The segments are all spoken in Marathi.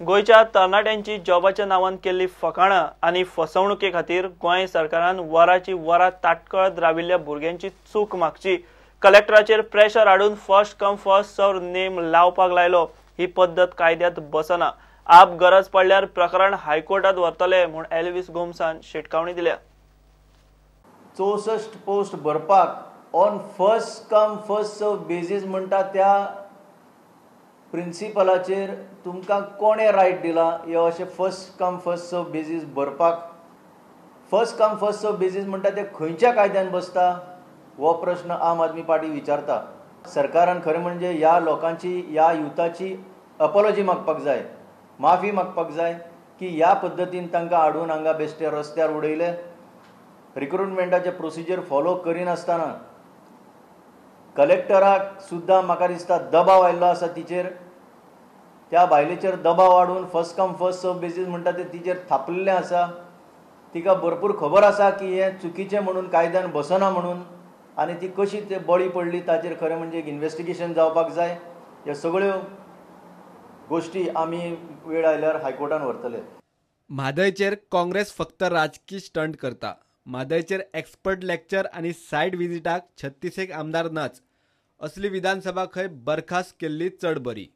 गोयच्या तरणाट्यांची जॉबाच्या नावान केल्ली फकाणां आनी फसवणुके खातीर गोंय सरकारान वरांची वरां ताटकळत राविल्ल्या भुरग्यांची चूक मागची कलेक्टराचेर प्रेशर हाडून फर्स्ट कम फर्स्ट सर्व नेम लावपाक लायलो। ही पद्दत कायद्यांत बसना। आप गरज पडल्यार प्रकरण हायकोर्टात व्हरतले म्हूण एल्विस गोमसान शिटकावणी दिल्या। 64 पोस्ट भरपाक on first come first serve basis म्हणटा त्या प्रिंसिपलाचेर तुमकां कोणे रायट दिला हे अशें first come first serve basis भरपाक? First come first serve basis म्हणटा ते खंयच्या कायद्यान बसता हो प्रश्न आम आदमी पार्टी विचारता। सरकारान खरें म्हणजे ह्या लोकांची ह्या युथाची अपॉलॉजी मागपाक जाय, माफी मागपाक जाय की ह्या पद्दतीन तांकां हाडून हांगा बेश्टे रस्त्यार उडयले, रिक्रुटमेंटाचे प्रोसिजर फॉलो करिनासतना कलेक्टराक सुद्दां म्हाका दिसता दबाव आयिल्लो आसा तिचेर, त्या बायलेचेर दबाव हाडून first come first serve basis म्हणटा ते तिचेर थापलेलें आसा। तिका भरपूर खबर आसा की हें चुकीचें म्हणून कायद्यान बसना म्हणून, आनी ती कशी ते बळी पडली ताचेर खरें म्हणजे एक इन्व्हेस्टिगेशन जावपाक जाय। ह्या सगळ्यो गोष्टी आमी वेळ आयल्यार हायकोर्टान व्हरतले। म्हादयचेर काँग्रेस फक्त राजकीय स्टंट करता। म्हादयचेर एक्सपर्ट लेक्चर आनी सायट विजिटाक 36 आमदार नाच असली विधानसभा खंय बरखास्त केल्ली चड बरी।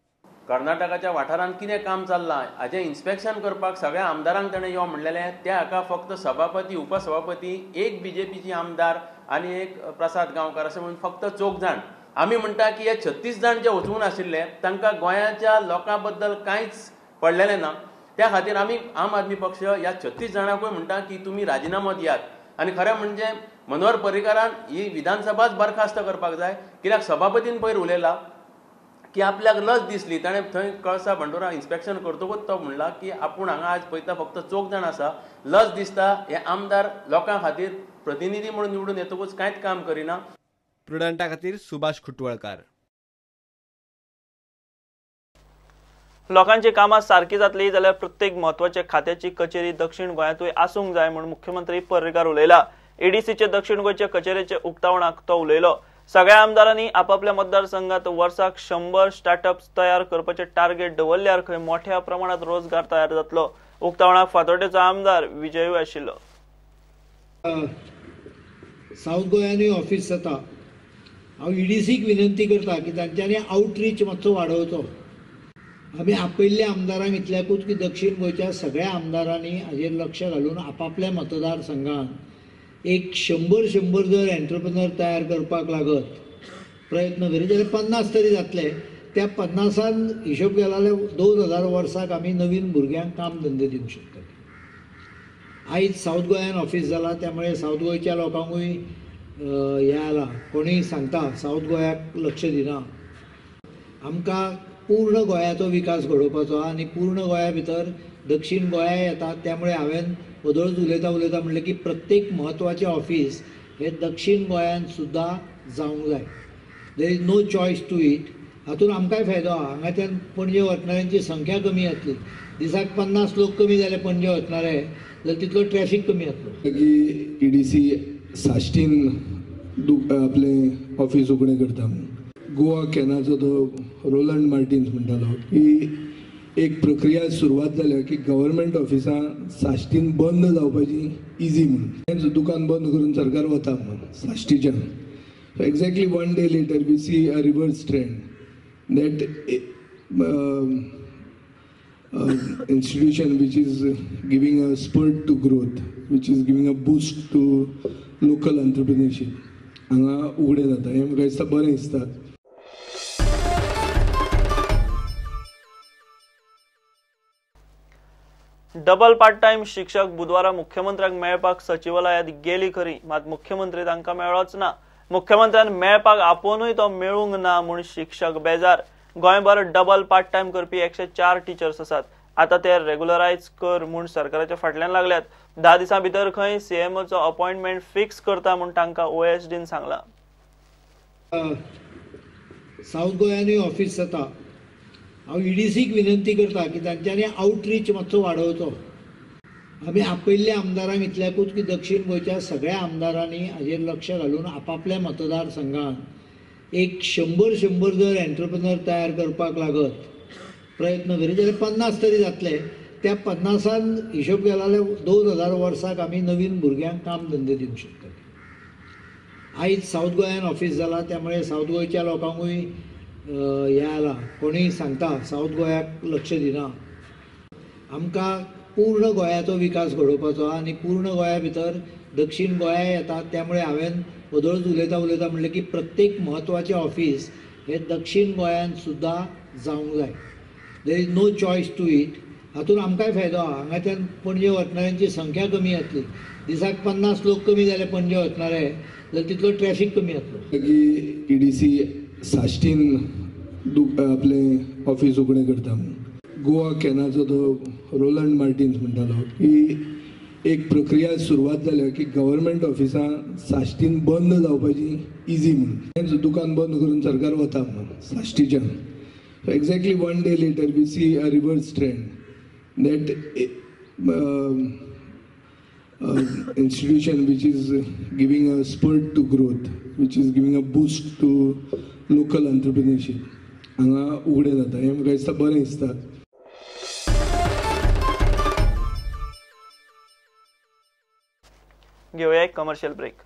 कर्नाटकाच्या वाठारांत कितें काम चल्लां हाचें इन्स्पेक्शन करपाक सगळ्या आमदारांक ताणें यो म्हणलेलें। त्या हाका फक्त सभापती उपसभापती, एक बीजेपीची आमदार आनी एक प्रसाद गांवकार अशें म्हणून फक्त 4 जाण। आमी म्हणटा की हे 36 जाण जे वचून आशिल्ले तांकां गोंयाच्या लोकां बद्दल कांयच पडलेलें ना। त्या खातीर आमी आम आदमी पक्ष ह्या 36 जाणांकूय म्हणटा की तुमी राजिनामो दियात। आनी खरें म्हणजे मनोहर पर्रीकारान ही विधानसभाच बरखास्त करपाक जाय, कित्याक सभापतीन पयर उलयला की आपल्याक लज दिसली, ताणें थंय कळसा बंडोरा इन्स्पेक्शन करतकूच तो म्हणला की आपूण हांगा आज पळयता फक्त 4 जाण आसा, लज दिसता हे आमदार लोकां खातीर प्रतिनिधी म्हणून निवडून येतकूच कांयच काम करिना। प्रुडंटा खातीर सुभाष खुटवळकार। लोकांची कामां सारकी जातली जाल्यार प्रत्येक म्हत्वाच्या खात्याची कचेरी दक्षिण गोंयांतूय आसूंक जाय म्हूण मुख्यमंत्री पर्रीकार उलयला। एडीसीचे दक्षिण गोंयचे कचेरेचे उक्तावणाक तो उलयलो। सगळ्या आमदारांनी आपापल्या मतदारसंघात वर्साक 100 स्टार्टअप्स तयार करपाचे टार्गेट दवरल्यार खंय मोठ्या प्रमाणात रोजगार तयार जातलो। उक्तावणाक फातोर्डेचो आमदार विजयूय आशिल्लो। साऊथ गोंयांनी ऑफिस जाता, हांव ईडीसीक विनंती करता की तांच्यांनी आउटरीच मातसो वाडोवचो। आमी आपयल्ल्या आमदारांक इतल्याकूच की दक्षिण गोंयच्या सगळ्या आमदारांनी हाजेर लक्ष घालून आपापल्या मतदारसंघात एक 100 जर एंटरप्रेनर तयार करपाक लागत प्रयत्न करीत जाल्यार 50 तरी जातले। त्या 50 हिशोब केला जाल्यार 2000 वर्साक आमी नवीन भुरग्यांक काम धंदे दिवंक शकतले। आयज साऊथ गोंयान ऑफिस जाला त्यामुळे साऊथ गोंयच्या लोकांकूय हें आला, कोणीय सांगता साऊथ गोंयाक लक्ष दिना। आमकां पूर्ण गोंयाचो विकास घडोवपाचो आनी पूर्ण गोंया भितर दक्षिण गोंया येता, त्यामुळे हांवें वदळच उलयता म्हणलें की प्रत्येक म्हत्वाचें ऑफिस हे दक्षिण गोंयान सुद्दां जावंक जाय। There is no choice to it. हातून आमकांय फायदो आहा, हांगाच्यान पणजे वचणाऱ्यांची संख्या कमी जातली। दिसाक 50 लोक कमी जाले पणजे वचणारे जाल्यार तितलो ट्रॅफिक कमी जातलो। ईडीसी साश्टीन आपले ऑफिस उगडें करता। गोवा कॅनाचो तो रोलंड मार्टिन्स म्हणटालो की एक प्रक्रिया सुरवात जाल्या की गव्हर्मेंट ऑफिसां साश्टीन बंद जावपाची इजी म्हणून दुकान बंद करून सरकार वता म्हणून साश्टीच्यान। So exactly 1 day later we see a reverse trend that institution which is giving a spurt to growth, which is giving a boost to local entrepreneurship. हांगा उगडें जाता, हें म्हाका दिसता बरें दिसता। डबल पार्ट टाइम शिक्षक बुधवारा मुख्यमंत्र्यांक मेळपाक सचिवालयात गेली खरी, मात मुख्यमंत्री तांकां मेळ्ळोच ना। मुख्यमंत्र्यान मेळपाक आपोवनूय तो मेळूंक ना म्हूण शिक्षक बेजार। गोंयभर डबल पार्ट टाइम करपी 104 टिचर्स आसात। आता ते रेग्युलरायज कर म्हूण सरकाराच्या फाटल्यान लागल्यात। 10 दिसां भितर खंय सीएमओचो अपॉइंटमेंट फिक्स करता म्हूण तांकां ओएसडीन सांगलां। साऊथ गोंयांनी ऑफिस जाता, हांव ईडीसीक विनंती करता की तांच्यांनी आउटरीच मातसो वाडोवचो। आमी आपयल्ल्या आमदारांक इतल्याकूच की दक्षिण गोंयच्या सगळ्या आमदारांनी हाजेर लक्ष घालून आपापल्या मतदारसंघात एक 100 जर एंटरप्रेनर तयार करपाक लागत प्रयत्न करीत जाल्यार 50 तरी जातले. त्या 50 हिशोब केला जाल्यार 2000 वर्साक आमी नवीन भुरग्यांक काम धंदे दिवंक शकता. आयज सावथ गोंयान ऑफिस जाला, त्यामुळे सावथ गोंयच्या लोकांकूय हे आला, कोणीय सांगता सावथ गोंयाक लक्ष दिना. आमकां पूर्ण गोंयाचो विकास घडोवपाचो आनी पूर्ण गोंया भितर दक्षिण गोंया येतात. त्यामुळे हांवें वदळच उलयता म्हणलें की प्रत्येक म्हत्वाचें ऑफिस हे दक्षिण गोंयान सुद्दां जावंक जाय. There is no choice to it. हातून आमकांय फायदो आहा. हांगाच्यान पणजे वचणाऱ्यांची संख्या कमी जातली. दिसाक 50 लोक कमी जाले पणजे वचणारे जाल्यार तितलो ट्रॅफिक कमी जातलो. की EDC साश्टीन आपले ऑफिस उगडें करता. गोवा कॅनाचो तो रोलंड मार्टिन्स म्हणटालो की एक प्रक्रिया सुरवात जाल्या की गव्हर्मेंट ऑफिसां साश्टीन बंद जावपाची इजी म्हणून. दुकान बंद करून सरकार वता म्हणून साश्टीच्यान. So exactly one day later we see a reverse trend that institution which is giving a spurt to growth, which is giving a boost to local entrepreneurship, हांगा उगडें जाता. हें म्हाका दिसता बरें दिसता. घेऊया एक कमर्शियल ब्रेक.